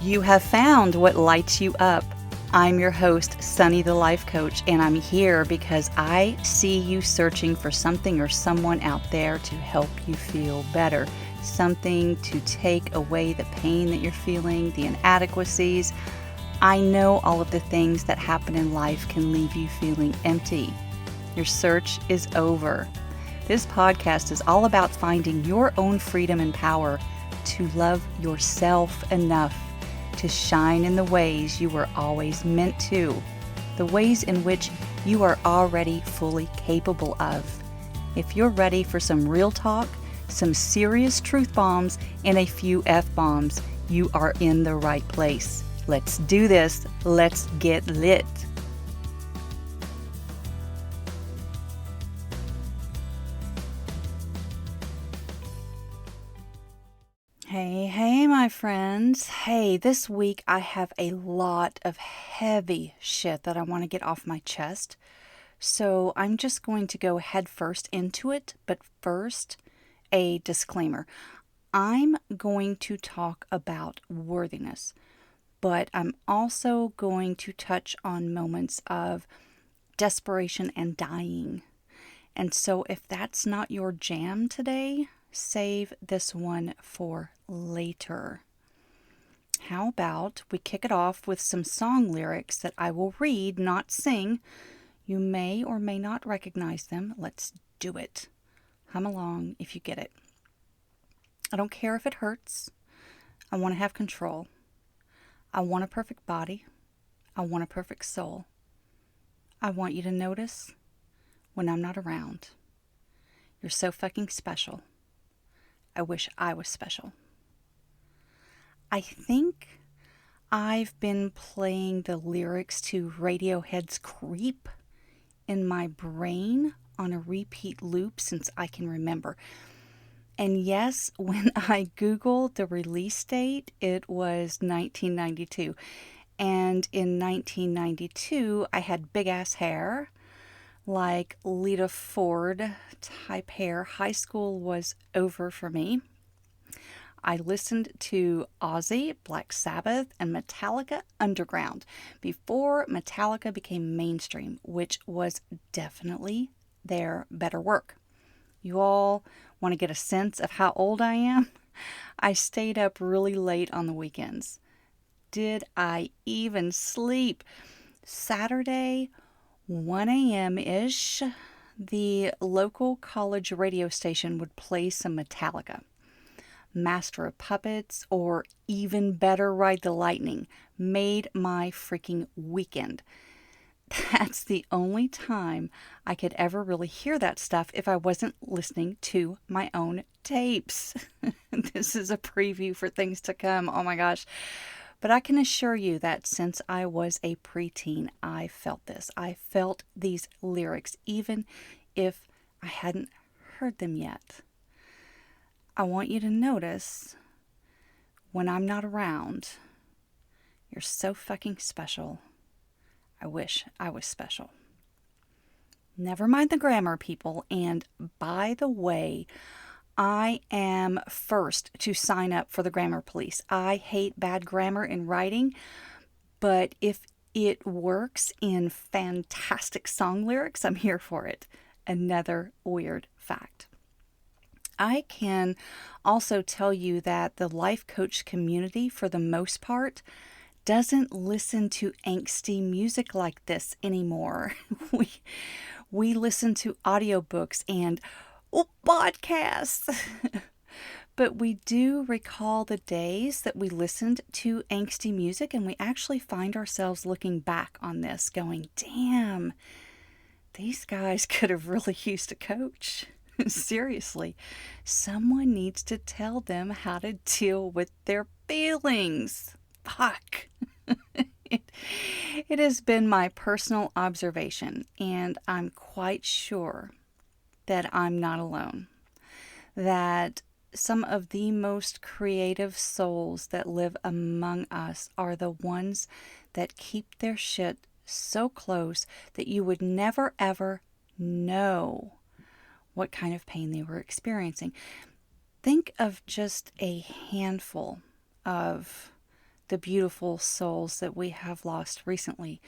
You have found what lights you up. I'm your host, Sunny the Life Coach, and I'm here because I see you searching for something or someone out there to help you feel better. Something to take away the pain that you're feeling, the inadequacies. I know all of the things that happen in life can leave you feeling empty. Your search is over. This podcast is all about finding your own freedom and power to love yourself enough to shine in the ways you were always meant to, the ways in which you are already fully capable of. If you're ready for some real talk, some serious truth bombs, and a few F-bombs, you are in the right place. Let's do this. Let's get lit. Hey, my friends. Hey, this week I have a lot of heavy shit that I want to get off my chest. So I'm just going to go head first into it. But first, a disclaimer. I'm going to talk about worthiness, but I'm also going to touch on moments of desperation and dying. And so if that's not your jam today, save this one for later. How about we kick it off with some song lyrics that I will read, not sing. You may or may not recognize them. Let's do it. Hum along if you get it. I don't care if it hurts. I want to have control. I want a perfect body. I want a perfect soul. I want you to notice when I'm not around. You're so fucking special. I wish I was special. I think I've been playing the lyrics to Radiohead's Creep in my brain on a repeat loop since I can remember. And yes, when I Googled the release date, it was 1992. And in 1992, I had big ass hair, like Lita Ford type hair. High school was over for me. I listened to Ozzy, Black Sabbath, and Metallica Underground before Metallica became mainstream, which was definitely their better work. You all want to get a sense of how old I am? I stayed up really late on the weekends. Did I even sleep? Saturday, 1 a.m.-ish, the local college radio station would play some Metallica. Master of Puppets, or even better, Ride the Lightning, made my freaking weekend. That's the only time I could ever really hear that stuff if I wasn't listening to my own tapes. This is a preview for things to come. Oh my gosh. But I can assure you that since I was a preteen, I felt this. I felt these lyrics, even if I hadn't heard them yet. I want you to notice when I'm not around, you're so fucking special. I wish I was special. Never mind the grammar, people. And by the way, I am first to sign up for the grammar police. I hate bad grammar in writing, but if it works in fantastic song lyrics, I'm here for it. Another weird fact. I can also tell you that the life coach community, for the most part, doesn't listen to angsty music like this anymore. We listen to audiobooks and podcasts. But we do recall the days that we listened to angsty music, and we actually find ourselves looking back on this going, damn, these guys could have really used a coach. Seriously, someone needs to tell them how to deal with their feelings. Fuck. It has been my personal observation, and I'm quite sure that I'm not alone, that some of the most creative souls that live among us are the ones that keep their shit so close that you would never ever know what kind of pain they were experiencing. Think of just a handful of the beautiful souls that we have lost recently,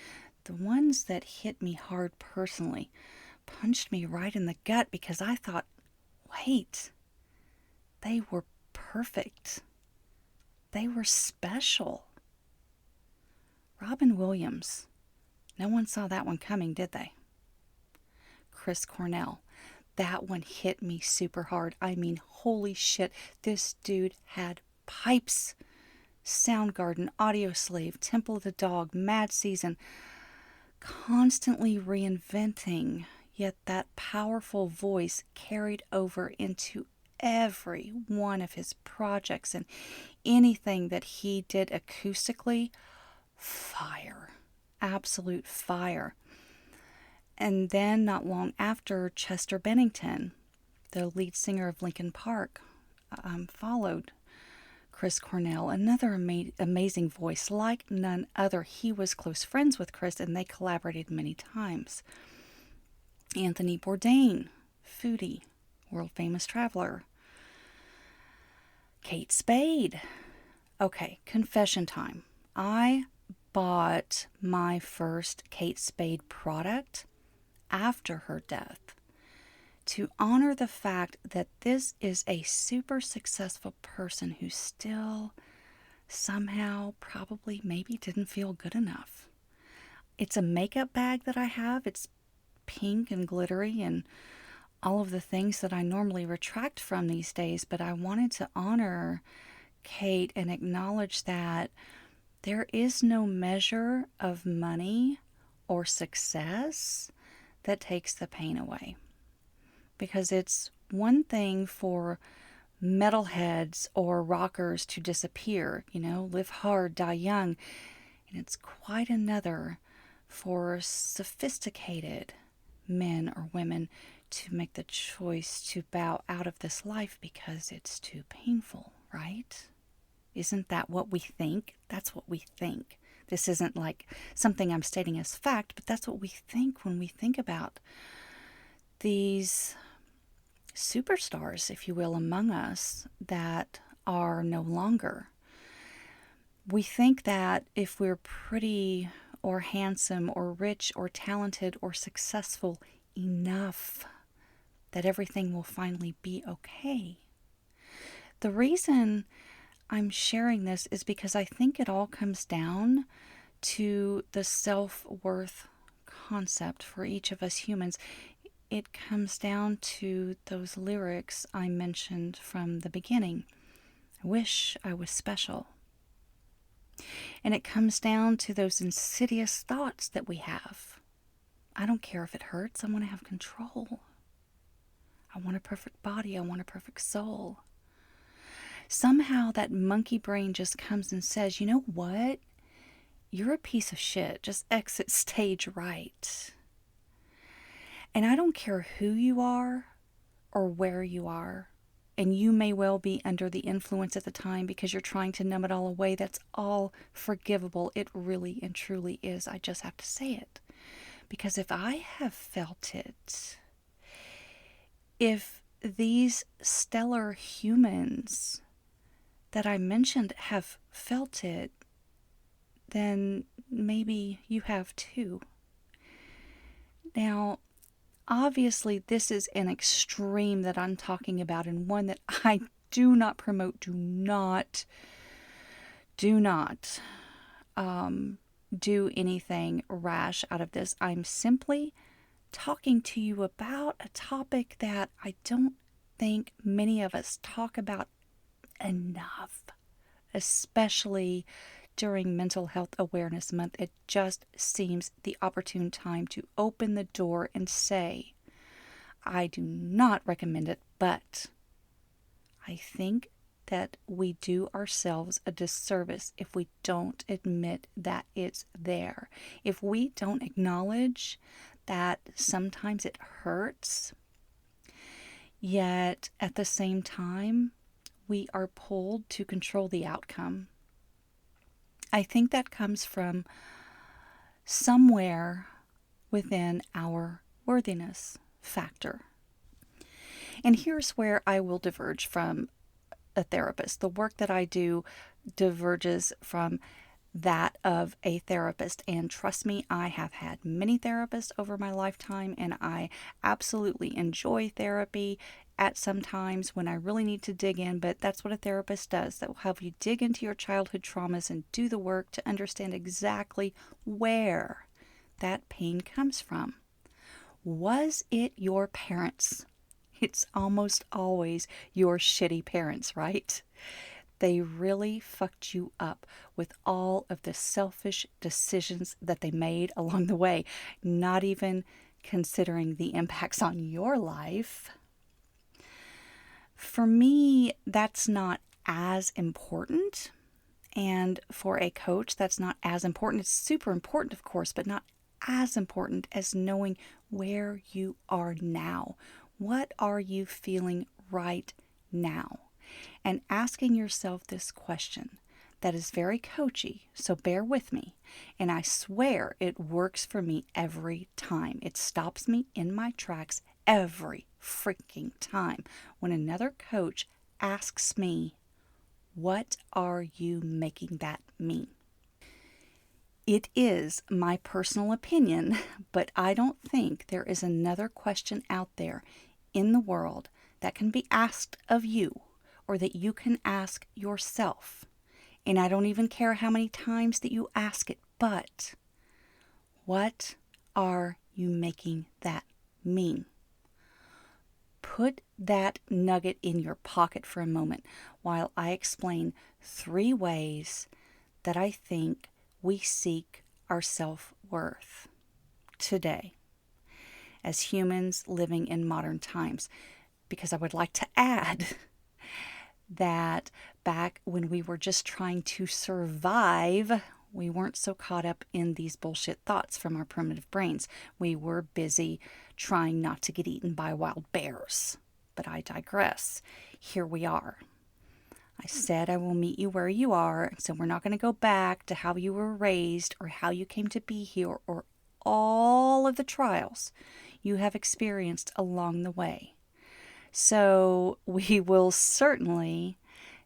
the ones that hit me hard personally, punched me right in the gut because I thought, wait, they were perfect. They were special. Robin Williams. No one saw that one coming, did they? Chris Cornell. That one hit me super hard. I mean, holy shit, this dude had pipes. Soundgarden, Audioslave, Temple of the Dog, Mad Season, constantly reinventing, yet that powerful voice carried over into every one of his projects, and anything that he did acoustically, fire. Absolute fire. And then, not long after, Chester Bennington, the lead singer of Linkin Park, followed Chris Cornell, another amazing voice like none other. He was close friends with Chris and they collaborated many times. Anthony Bourdain, foodie, world famous traveler. Kate Spade. Okay, confession time. I bought my first Kate Spade product after her death to honor the fact that this is a super successful person who still somehow probably maybe didn't feel good enough. It's a makeup bag that I have. It's pink and glittery and all of the things that I normally retract from these days, but I wanted to honor Kate and acknowledge that there is no measure of money or success that takes the pain away. Because it's one thing for metalheads or rockers to disappear, live hard, die young. And it's quite another for sophisticated men or women to make the choice to bow out of this life because it's too painful, right? Isn't that what we think? That's what we think. This isn't like something I'm stating as fact, but that's what we think when we think about these superstars, if you will, among us that are no longer. We think that if we're pretty or handsome or rich or talented or successful enough, that everything will finally be okay. The reason I'm sharing this is because I think it all comes down to the self-worth concept for each of us humans. It comes down to those lyrics I mentioned from the beginning. I wish I was special. And it comes down to those insidious thoughts that we have. I don't care if it hurts. I want to have control. I want a perfect body. I want a perfect soul. Somehow that monkey brain just comes and says, you know what? You're a piece of shit. Just exit stage right. And I don't care who you are or where you are. And you may well be under the influence at the time because you're trying to numb it all away. That's all forgivable. It really and truly is. I just have to say it. Because if I have felt it, if these stellar humans that I mentioned have felt it, then maybe you have too. Now, obviously, this is an extreme that I'm talking about and one that I do not promote. Do not do anything rash out of this. I'm simply talking to you about a topic that I don't think many of us talk about enough, especially during Mental Health Awareness Month. It just seems the opportune time to open the door and say, I do not recommend it, but I think that we do ourselves a disservice if we don't admit that it's there. If we don't acknowledge that sometimes it hurts, yet at the same time, we are pulled to control the outcome. I think that comes from somewhere within our worthiness factor. And here's where I will diverge from a therapist. The work that I do diverges from that of a therapist. And trust me, I have had many therapists over my lifetime, and I absolutely enjoy therapy at some times when I really need to dig in. But that's what a therapist does. That will help you dig into your childhood traumas and do the work to understand exactly where that pain comes from. Was it your parents? It's almost always your shitty parents, right? They really fucked you up with all of the selfish decisions that they made along the way, not even considering the impacts on your life. For me, that's not as important. And for a coach, that's not as important. It's super important, of course, but not as important as knowing where you are now. What are you feeling right now? And asking yourself this question that is very coachy, so bear with me. And I swear it works for me every time. It stops me in my tracks every freaking time when another coach asks me, what are you making that mean? It is my personal opinion, but I don't think there is another question out there in the world that can be asked of you or that you can ask yourself. And I don't even care how many times that you ask it, but what are you making that mean? Put that nugget in your pocket for a moment while I explain 3 ways that I think we seek our self-worth today as humans living in modern times. Because I would like to add that back when we were just trying to survive, we weren't so caught up in these bullshit thoughts from our primitive brains. We were busy trying not to get eaten by wild bears. But I digress. Here we are. I said I will meet you where you are, so we're not going to go back to how you were raised or how you came to be here or all of the trials you have experienced along the way. So we will certainly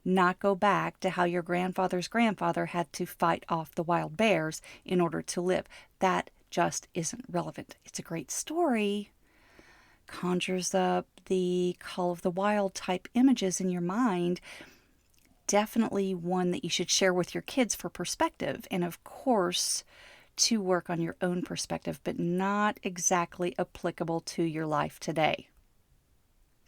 not go back to how your grandfather's grandfather had to fight off the wild bears in order to live. That just isn't relevant. It's a great story. Conjures up the Call of the Wild type images in your mind. Definitely one that you should share with your kids for perspective. And of course, to work on your own perspective, but not exactly applicable to your life today.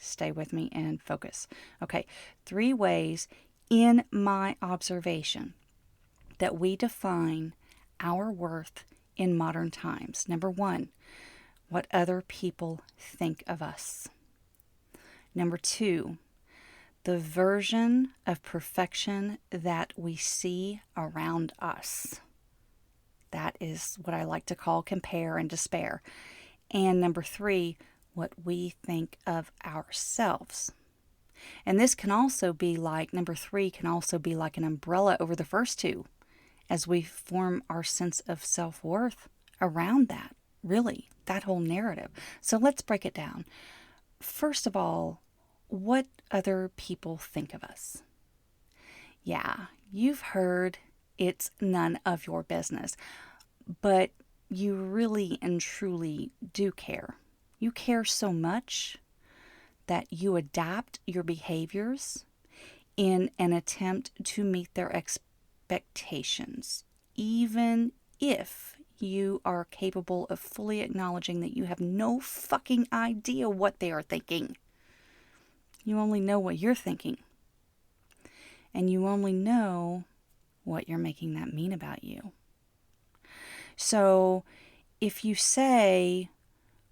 Stay with me and focus. Okay, 3 ways in my observation that we define our worth in modern times. Number 1, what other people think of us. Number 2, the version of perfection that we see around us. That is what I like to call compare and despair. And number 3, what we think of ourselves. And this can also be like, number 3 can also be like an umbrella over the first 2 as we form our sense of self-worth around that, really, that whole narrative. So let's break it down. First of all, what other people think of us. Yeah, you've heard it's none of your business, but you really and truly do care. You care so much that you adapt your behaviors in an attempt to meet their expectations, even if you are capable of fully acknowledging that you have no fucking idea what they are thinking. You only know what you're thinking. And you only know what you're making that mean about you. So if you say,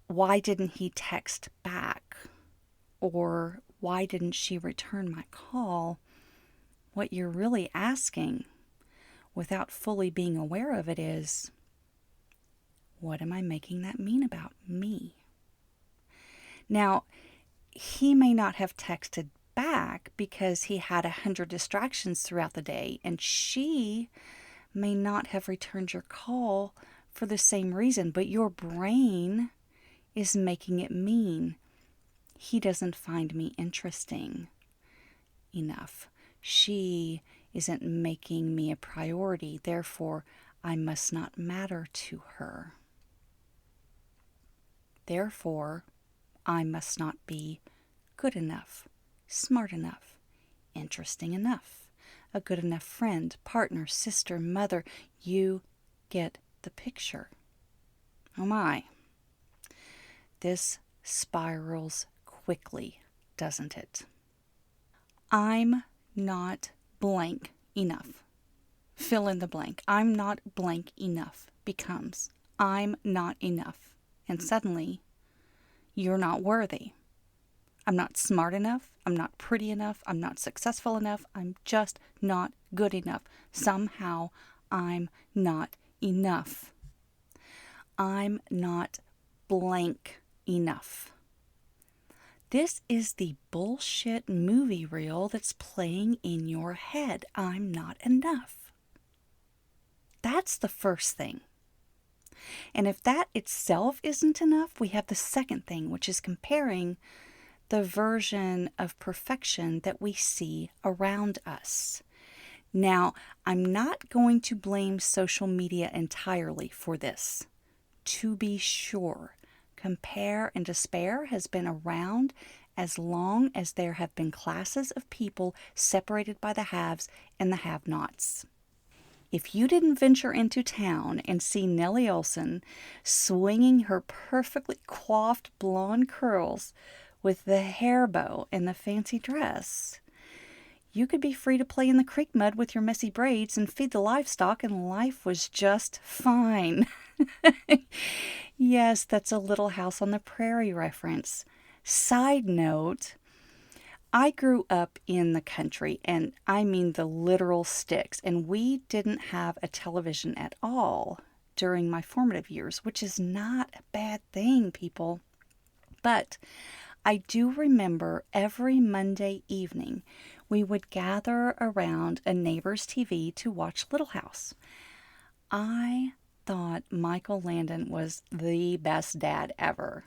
why didn't he text back? Or why didn't she return my call? What you're really asking, without fully being aware of it, is, what am I making that mean about me? Now, he may not have texted back because he had 100 distractions throughout the day, and she may not have returned your call for the same reason, but your brain is making it mean he doesn't find me interesting. enough. She isn't making me a priority, therefore, I must not matter to her. Therefore, I must not be good enough, smart enough, interesting enough, a good enough friend, partner, sister, mother. You get the picture. Oh my. This spirals quickly, doesn't it? I'm not blank enough. Fill in the blank. I'm not blank enough becomes I'm not enough. And suddenly, you're not worthy. I'm not smart enough. I'm not pretty enough. I'm not successful enough. I'm just not good enough. Somehow, I'm not enough. I'm not blank enough. This is the bullshit movie reel that's playing in your head. I'm not enough. That's the first thing. And if that itself isn't enough, we have the second thing, which is comparing the version of perfection that we see around us. Now, I'm not going to blame social media entirely for this. To be sure, compare and despair has been around as long as there have been classes of people separated by the haves and the have-nots. If you didn't venture into town and see Nellie Olson swinging her perfectly coiffed blonde curls with the hair bow and the fancy dress, you could be free to play in the creek mud with your messy braids and feed the livestock, and life was just fine. Yes, that's a Little House on the Prairie reference. Side note, I grew up in the country, and I mean the literal sticks, and we didn't have a television at all during my formative years, which is not a bad thing, people. But I do remember every Monday evening we would gather around a neighbor's TV to watch Little House. I thought Michael Landon was the best dad ever.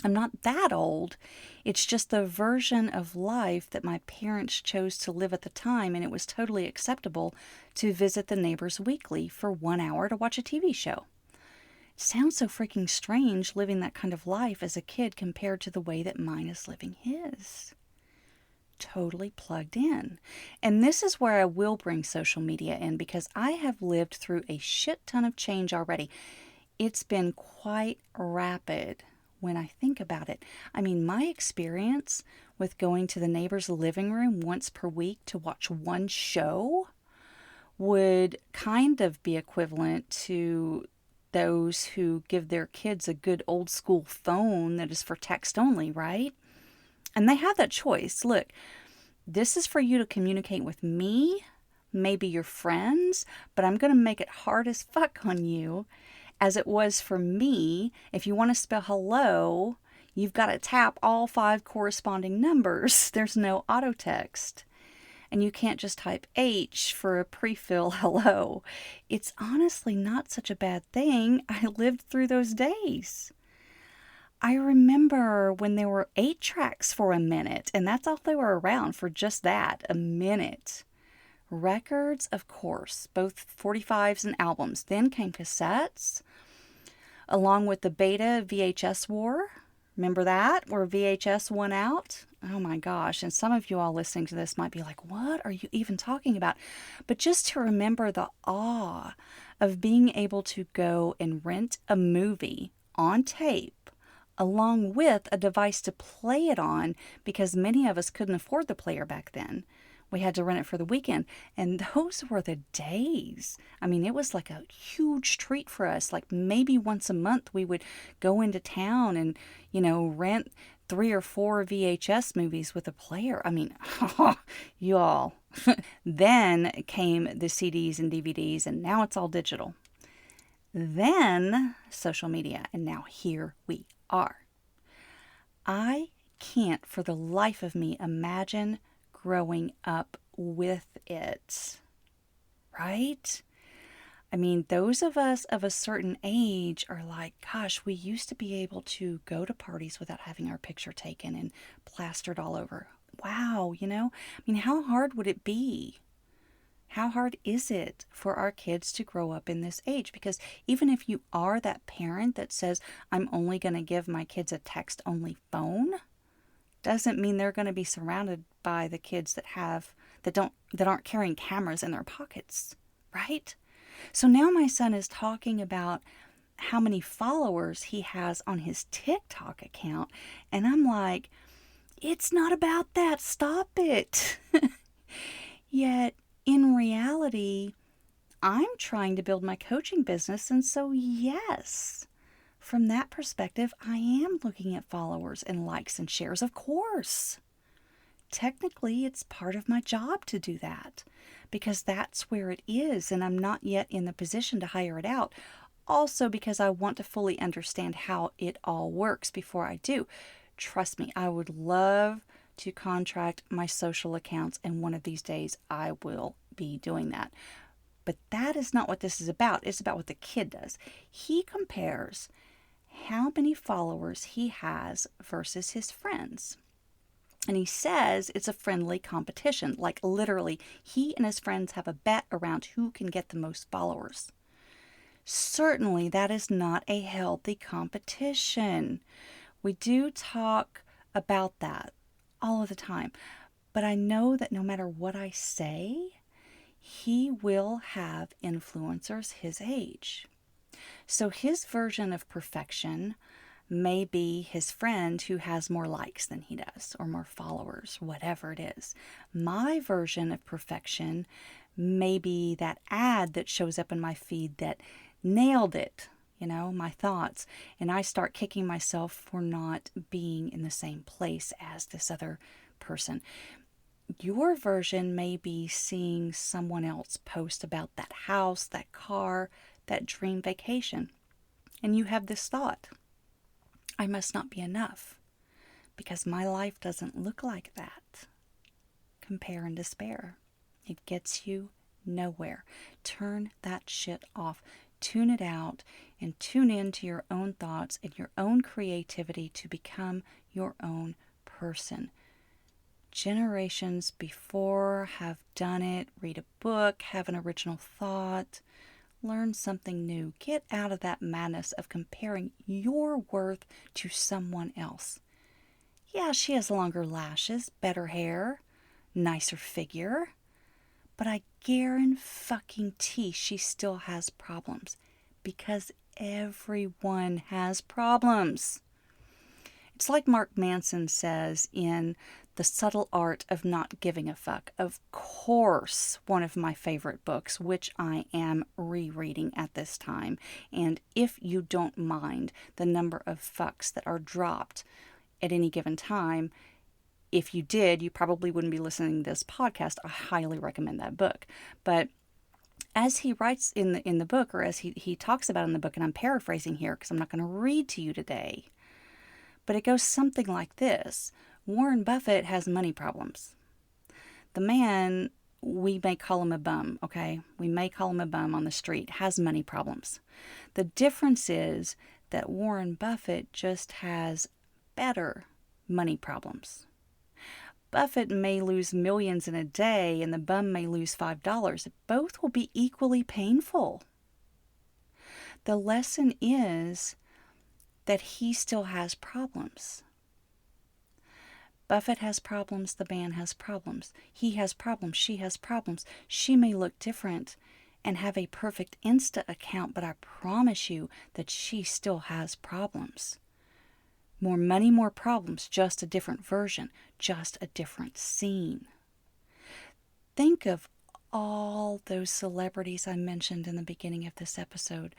I'm not that old. It's just the version of life that my parents chose to live at the time, and it was totally acceptable to visit the neighbors weekly for 1 hour to watch a TV show. It sounds so freaking strange living that kind of life as a kid compared to the way that mine is living his. Totally plugged in. And this is where I will bring social media in, because I have lived through a shit ton of change already. It's been quite rapid when I think about it. I mean, my experience with going to the neighbor's living room once per week to watch one show would kind of be equivalent to those who give their kids a good old school phone that is for text only, right? And they have that choice. Look, this is for you to communicate with me, maybe your friends, but I'm going to make it hard as fuck on you, as it was for me. If you want to spell hello, you've got to tap all 5 corresponding numbers. There's no auto text. And you can't just type H for a pre-fill hello. It's honestly not such a bad thing. I lived through those days. I remember when there were 8 tracks for a minute, and that's all they were around for, just that, a minute. Records, of course, both 45s and albums. Then came cassettes, along with the beta VHS war. Remember that, where VHS won out? Oh my gosh, and some of you all listening to this might be like, what are you even talking about? But just to remember the awe of being able to go and rent a movie on tape, along with a device to play it on, because many of us couldn't afford the player back then. We had to rent it for the weekend. And those were the days. I mean, it was like a huge treat for us. Like maybe once a month we would go into town and, rent 3 or 4 VHS movies with a player. I mean, y'all. Then came the CDs and DVDs, and now it's all digital. Then social media, and now here we are. I can't for the life of me imagine growing up with it, right? I mean, those of us of a certain age are like, gosh, we used to be able to go to parties without having our picture taken and plastered all over. wow, I mean, how hard would it be? How hard is it for our kids to grow up in this age? Because even if you are that parent that says, I'm only going to give my kids a text only phone, doesn't mean they're going to be surrounded by the kids that aren't carrying cameras in their pockets, right? So now my son is talking about how many followers he has on his TikTok account, and I'm like, it's not about that. Stop it. Yet in reality, I'm trying to build my coaching business, and so yes, from that perspective, I am looking at followers and likes and shares, of course. Technically, it's part of my job to do that because that's where it is, and I'm not yet in the position to hire it out. Also, because I want to fully understand how it all works before I do. Trust me, I would love to contract my social accounts, and one of these days I will be doing that. But that is not what this is about. It's about what the kid does. He compares how many followers he has versus his friends. And he says it's a friendly competition. Like literally, he and his friends have a bet around who can get the most followers. Certainly, that is not a healthy competition. We do talk about that all of the time. But I know that no matter what I say, he will have influencers his age. So his version of perfection may be his friend who has more likes than he does or more followers, whatever it is. My version of perfection may be that ad that shows up in my feed that nailed it, my thoughts, and I start kicking myself for not being in the same place as this other person. Your version may be seeing someone else post about that house, that car, that dream vacation, and you have this thought, I must not be enough because my life doesn't look like that. Compare and despair. It gets you nowhere. Turn that shit off. Tune it out and tune in to your own thoughts and your own creativity to become your own person. Generations before have done it. Read a book, have an original thought, learn something new. Get out of that madness of comparing your worth to someone else. Yeah, she has longer lashes, better hair, nicer figure, but I guarantee she still has problems because everyone has problems. It's like Mark Manson says in The Subtle Art of Not Giving a Fuck. Of course, one of my favorite books, which I am rereading at this time. And if you don't mind the number of fucks that are dropped at any given time, if you did, you probably wouldn't be listening to this podcast. I highly recommend that book. But as he writes in the book, or as he talks about in the book, and I'm paraphrasing here because I'm not going to read to you today, but it goes something like this. Warren Buffett has money problems. The man, we may call him a bum, okay? We may call him a bum on the street, has money problems. The difference is that Warren Buffett just has better money problems. Buffett may lose millions in a day and the bum may lose $5. Both will be equally painful. The lesson is that he still has problems. Buffett has problems, the man has problems. He has problems, she has problems. She may look different and have a perfect Insta account, but I promise you that she still has problems. More money, more problems, just a different version, just a different scene. Think of all those celebrities I mentioned in the beginning of this episode.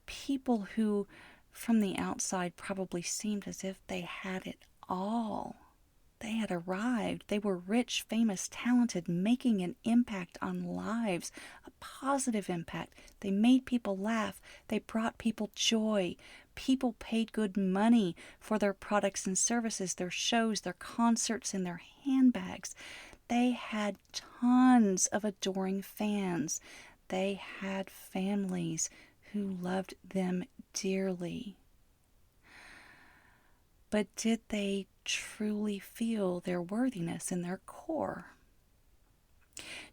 People who, from the outside, probably seemed as if they had it all. They had arrived. They were rich, famous, talented, making an impact on lives, a positive impact. They made people laugh. They brought people joy. People paid good money for their products and services, their shows, their concerts, and their handbags. They had tons of adoring fans. They had families who loved them dearly. But did they truly feel their worthiness in their core?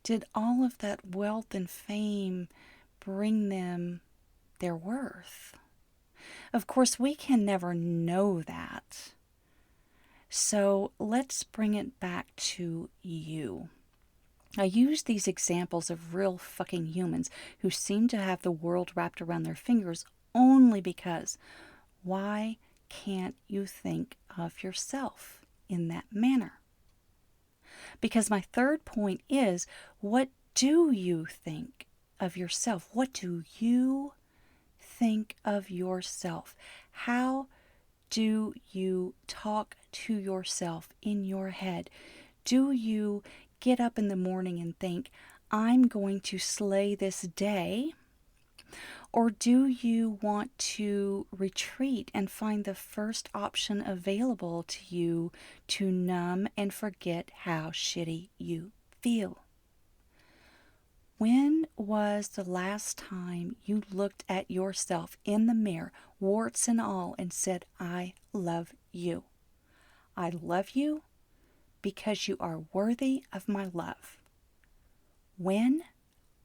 Did all of that wealth and fame bring them their worth? Of course, we can never know that. So let's bring it back to you. I use these examples of real fucking humans who seem to have the world wrapped around their fingers only because why can't you think of yourself in that manner? Because my third point is, what do you think of yourself? What do you think of yourself? How do you talk to yourself in your head? Do you get up in the morning and think, I'm going to slay this day? Or do you want to retreat and find the first option available to you to numb and forget how shitty you feel? When was the last time you looked at yourself in the mirror, warts and all, and said, I love you? I love you because you are worthy of my love. When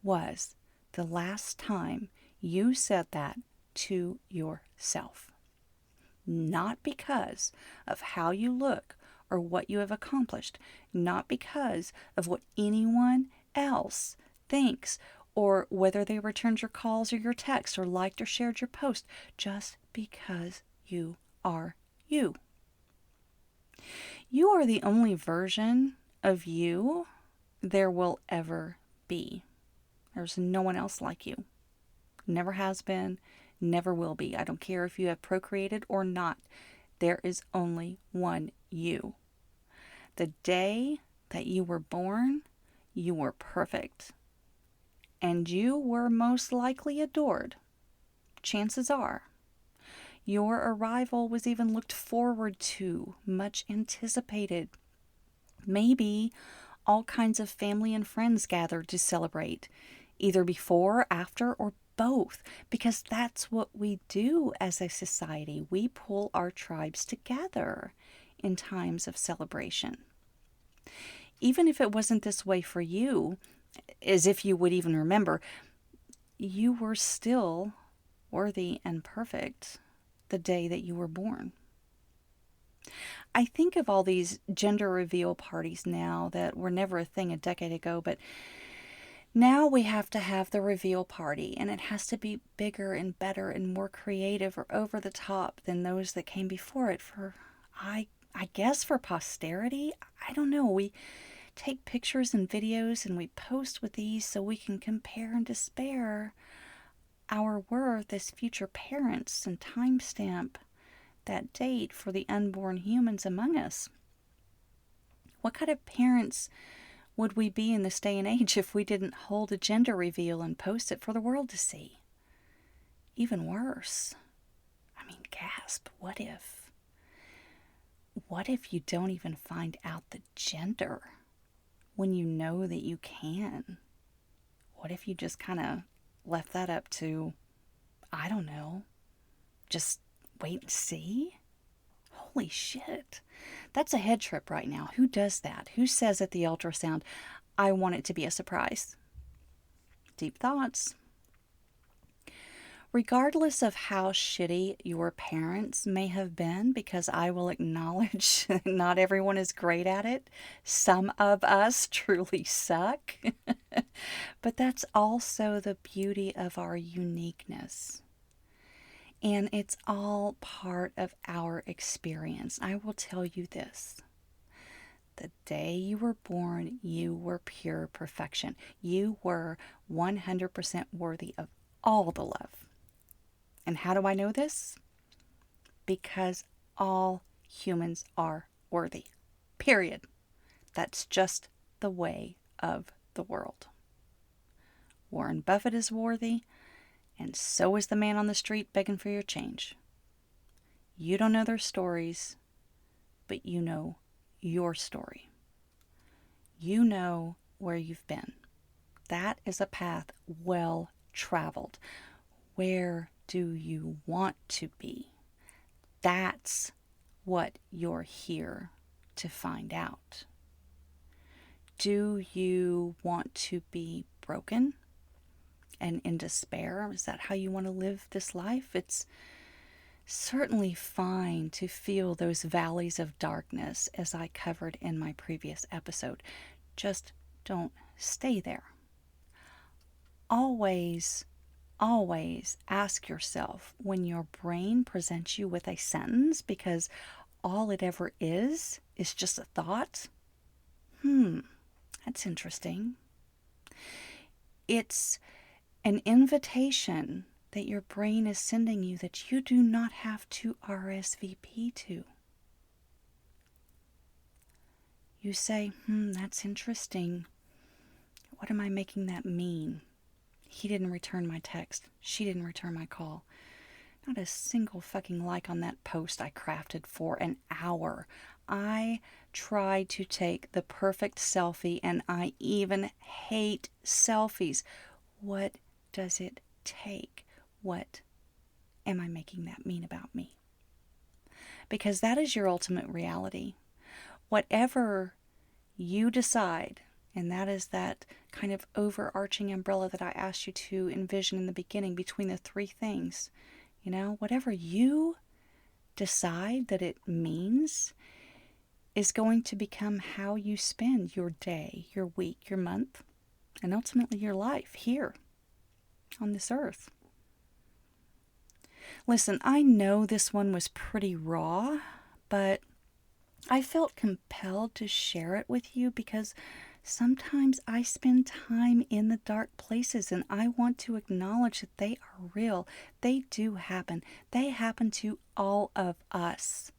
was the last time you said that to yourself? Not because of how you look or what you have accomplished, not because of what anyone else thinks or whether they returned your calls or your texts or liked or shared your post, just because you are you. You are the only version of you there will ever be. There's no one else like you. Never has been, never will be. I don't care if you have procreated or not. There is only one you. The day that you were born, you were perfect. And you were most likely adored. Chances are. Your arrival was even looked forward to, much anticipated. Maybe all kinds of family and friends gathered to celebrate, either before, after, or both, because that's what we do as a society. We pull our tribes together in times of celebration. Even if it wasn't this way for you, as if you would even remember, you were still worthy and perfect the day that you were born. I think of all these gender reveal parties now that were never a thing a decade ago, but now we have to have the reveal party, and it has to be bigger and better and more creative or over the top than those that came before it I guess for posterity. I don't know. We take pictures and videos and we post with these so we can compare and despair our worth as future parents and timestamp that date for the unborn humans among us. What kind of parents would we be in this day and age if we didn't hold a gender reveal and post it for the world to see? Even worse. I mean, gasp, what if? What if you don't even find out the gender when you know that you can? What if you just kind of left that up to, I don't know, just wait and see? Holy shit. That's a head trip right now. Who does that? Who says at the ultrasound, I want it to be a surprise? Deep thoughts. Regardless of how shitty your parents may have been, because I will acknowledge not everyone is great at it. Some of us truly suck. But that's also the beauty of our uniqueness. And it's all part of our experience. I will tell you this. The day you were born, you were pure perfection. You were 100% worthy of all the love. And how do I know this? Because all humans are worthy. Period. That's just the way of the world. Warren Buffett is worthy, and so is the man on the street begging for your change. You don't know their stories, but you know your story. You know where you've been. That is a path well traveled. Where do you want to be? That's what you're here to find out. Do you want to be broken and in despair? Is that how you want to live this life? It's certainly fine to feel those valleys of darkness, as I covered in my previous episode. Just don't stay there. Always, always ask yourself when your brain presents you with a sentence, because all it ever is just a thought. That's interesting. It's an invitation that your brain is sending you that you do not have to RSVP to. You say, that's interesting. What am I making that mean? He didn't return my text. She didn't return my call. Not a single fucking like on that post I crafted for an hour. I tried to take the perfect selfie, and I even hate selfies. What does it take? What am I making that mean about me? Because that is your ultimate reality. Whatever you decide, and that is that kind of overarching umbrella that I asked you to envision in the beginning between the three things. Whatever you decide that it means is going to become how you spend your day, your week, your month, and ultimately your life here on this earth. Listen, I know this one was pretty raw, but I felt compelled to share it with you because sometimes I spend time in the dark places, and I want to acknowledge that they are real. They do happen. They happen to all of us.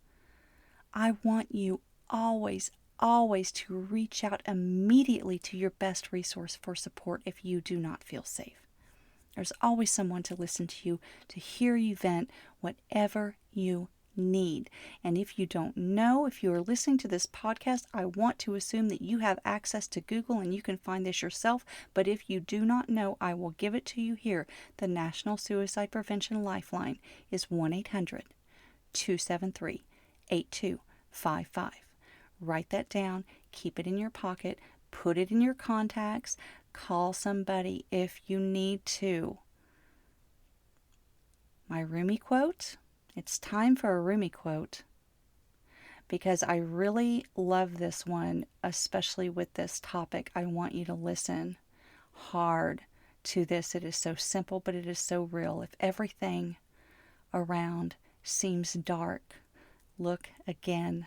I want you always, always to reach out immediately to your best resource for support if you do not feel safe. There's always someone to listen to you, to hear you vent whatever you need. And if you don't know, if you are listening to this podcast, I want to assume that you have access to Google and you can find this yourself. But if you do not know, I will give it to you here. The National Suicide Prevention Lifeline is 1-800-273-8255. Write that down, keep it in your pocket, put it in your contacts, call somebody if you need to. My roomie quote? It's time for a roomie quote, because I really love this one, especially with this topic. I want you to listen hard to this. It is so simple, but it is so real. If everything around seems dark, look again.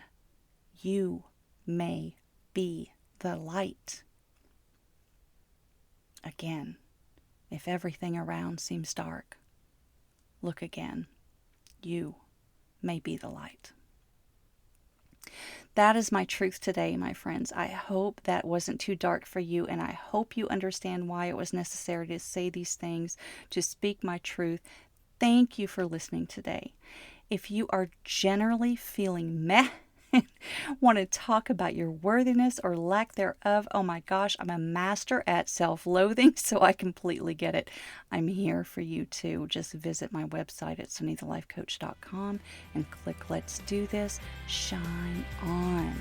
You may be the light. Again, if everything around seems dark, look again. You may be the light. That is my truth today, my friends. I hope that wasn't too dark for you, and I hope you understand why it was necessary to say these things, to speak my truth. Thank you for listening today. If you are generally feeling meh, want to talk about your worthiness or lack thereof, oh my gosh, I'm a master at self-loathing, so I completely get it. I'm here for you too. Just visit my website at sonythelifecoach.com and click Let's Do This. Shine on.